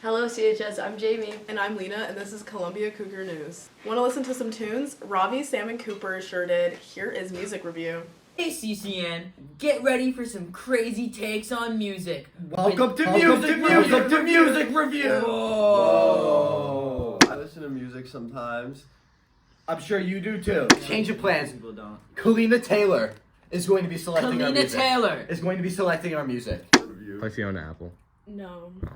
Hello CHS, I'm Jamie. And I'm Lena, and this is Columbia Cougar News. Want to listen to some tunes? Ravi, Sam, and Cooper sure did. Here is music review. Hey CCN, get ready for some crazy takes on music. Welcome to music review. Whoa. I listen to music sometimes. I'm sure you do too. Change of plans. People don't. Kalina Taylor is going to be selecting our Kalina music. Taylor is going to be selecting our music. Review. Play Fiona Apple. No. Oh.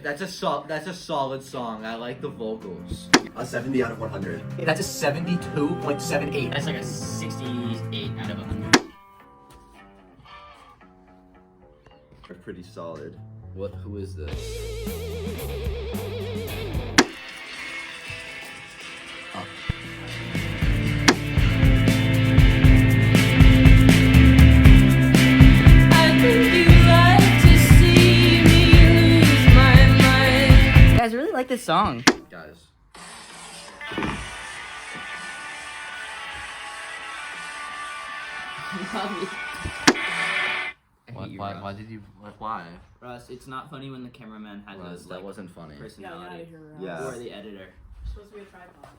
That's a solid song. I like the vocals. A 70 out of 100. That's a 72.78. That's like a 68 out of 100. They're pretty solid. Who is this? Oh. I really like this song. Guys. Why did you why? Russ, it's not funny when the cameraman has Russ, a that wasn't funny. personality. Yeah. Or the editor. It's supposed to be a tripod.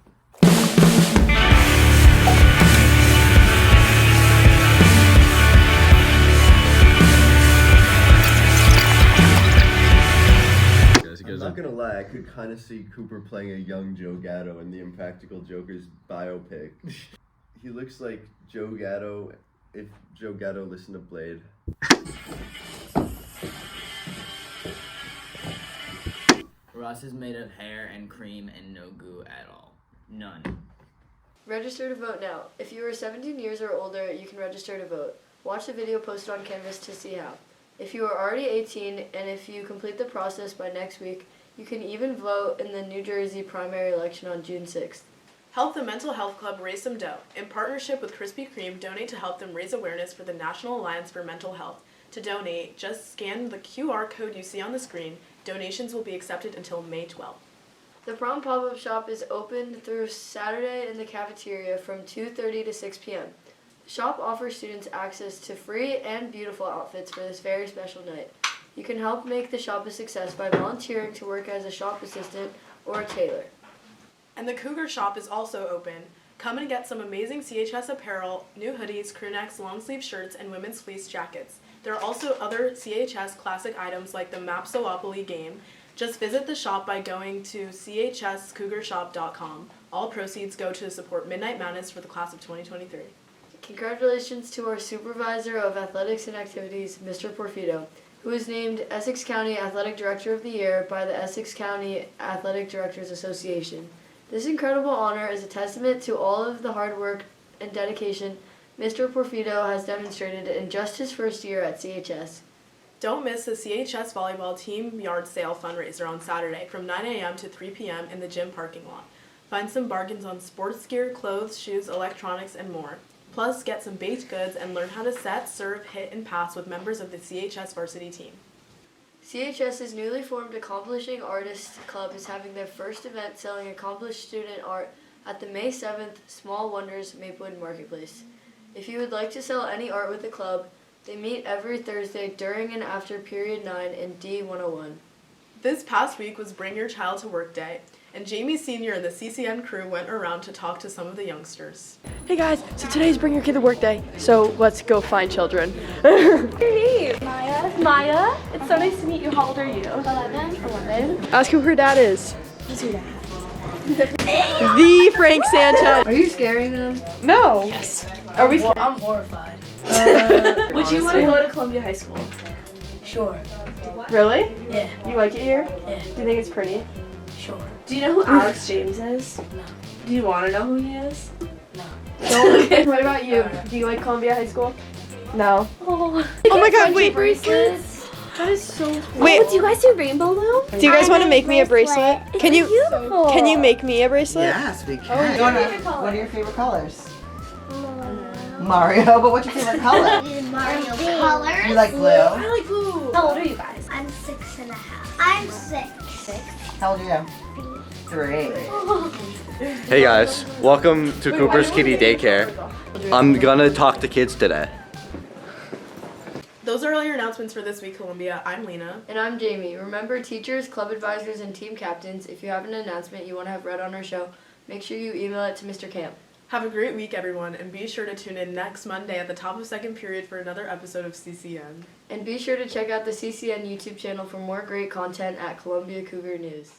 I'm not gonna lie, I could kind of see Cooper playing a young Joe Gatto in the Impractical Jokers biopic. He looks like Joe Gatto if Joe Gatto listened to Blade. Russ is made of hair and cream and no goo at all. None. Register to vote now. If you are 17 years or older, you can register to vote. Watch the video posted on Canvas to see how. If you are already 18 and if you complete the process by next week, you can even vote in the New Jersey primary election on June 6th. Help the Mental Health Club raise some dough. In partnership with Krispy Kreme, donate to help them raise awareness for the National Alliance for Mental Health. To donate, just scan the QR code you see on the screen. Donations will be accepted until May 12th. The prom pop-up shop is open through Saturday in the cafeteria from 2:30 to 6 p.m. The shop offers students access to free and beautiful outfits for this very special night. You can help make the shop a success by volunteering to work as a shop assistant or a tailor. And the Cougar shop is also open. Come and get some amazing CHS apparel, new hoodies, crew necks, long sleeve shirts, and women's fleece jackets. There are also other CHS classic items like the Mapsopoly game. Just visit the shop by going to chscougarshop.com. All proceeds go to support Midnight Madness for the class of 2023. Congratulations to our Supervisor of Athletics and Activities, Mr. Porfido, who was named Essex County Athletic Director of the Year by the Essex County Athletic Directors Association. This incredible honor is a testament to all of the hard work and dedication Mr. Porfido has demonstrated in just his first year at CHS. Don't miss the CHS Volleyball Team Yard Sale fundraiser on Saturday from 9 a.m. to 3 p.m. in the gym parking lot. Find some bargains on sports gear, clothes, shoes, electronics, and more. Plus, get some baked goods and learn how to set, serve, hit, and pass with members of the CHS varsity team. CHS's newly formed Accomplishing Artists Club is having their first event selling accomplished student art at the May 7th Small Wonders Maplewood Marketplace. If you would like to sell any art with the club, they meet every Thursday during and after Period 9 in D101. This past week was Bring Your Child to Work Day, and Jamie Sr. and the CCN crew went around to talk to some of the youngsters. Hey guys, so today's Bring Your Kid to Work Day, so let's go find children. Your name? Maya. Maya. It's so nice to meet you. How old are you? 11. Ask who her dad is. Who's your dad? The Frank Sanchez. Are you scaring them? No. Yes. Are we? I'm horrified. Would you want to go to Columbia High School? Sure. Really? Yeah. You like it here? Yeah. Do you think it's pretty? Sure. Do you know who Alex James is? No. Do you want to know who he is? No. Don't. What about you? Do you like Columbia High School? No. Oh my God! Wait. Bracelets. That is so cool. Wait. Do you guys do rainbow loom? Do you guys want to make me a bracelet? Can you? Beautiful. Can you make me a bracelet? Yes, we can. What are your favorite colors? Mario, but what's your favorite color? Mario colors. You like blue? I like blue. How old are you guys? I'm 6.5. I'm 6. 6. How old are you? 3. Hey guys, welcome to Cooper's Kitty Daycare. I'm gonna talk to kids today. Those are all your announcements for this week, Columbia. I'm Lena. And I'm Jamie. Remember, teachers, club advisors, and team captains, if you have an announcement you want to have read on our show, make sure you email it to Mr. Camp. Have a great week, everyone, and be sure to tune in next Monday at the top of second period for another episode of CCN. And be sure to check out the CCN YouTube channel for more great content at Columbia Cougar News.